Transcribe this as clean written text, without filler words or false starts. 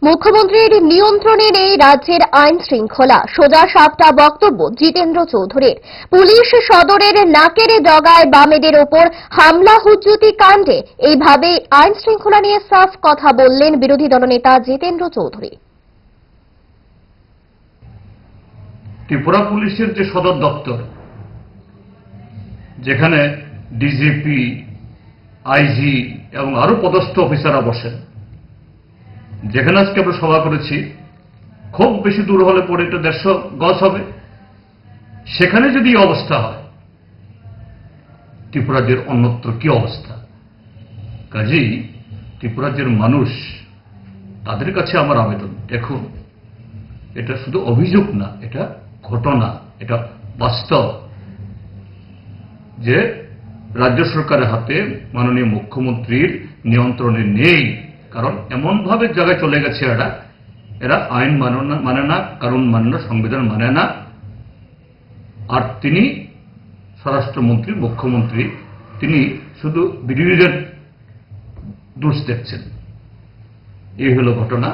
মুখ্যমন্ত্রীর নিয়ন্ত্রণে নেই রাজ্যের আইন শৃঙ্খলা, সোজা সাপটা বক্তব্য জিতেন্দ্র চৌধুরীর। পুলিশ সদরের নাকের ডগায় বামেদের ওপর হামলা হুজ্জুতি কাণ্ডে এইভাবে আইন শৃঙ্খলা নিয়ে সাফ কথা বললেন বিরোধী দলনেতা জিতেন্দ্র চৌধুরী। ত্রিপুরা পুলিশের যে সদর দপ্তর, যেখানে ডিজিপি, আইজি এবং আরো পদস্থ অফিসাররা বসেন, যেখানে আজকে আমরা সভা করেছি, খুব বেশি দূর হলে পরে এটা 150 গজ হবে, সেখানে যদি এই অবস্থা হয়, ত্রিপুরাজ্যের অন্যত্র কি অবস্থা? কাজেই ত্রিপুরাজ্যের মানুষ, তাদের কাছে আমার আবেদন, দেখুন, এটা শুধু অভিযোগ না, এটা ঘটনা, এটা বাস্তব যে রাজ্য সরকারের হাতে মাননীয় মুখ্যমন্ত্রীর নিয়ন্ত্রণে নেই। কারণ এমনভাবে জায়গায় চলে গেছে এরা আইন মানে না, কারণ মানে না, সংবিধান মানে না। আর তিনি স্বরাষ্ট্রমন্ত্রী, মুখ্যমন্ত্রী, তিনি শুধু বিরোধীদের দোষ দেখছেন। এই হলো ঘটনা।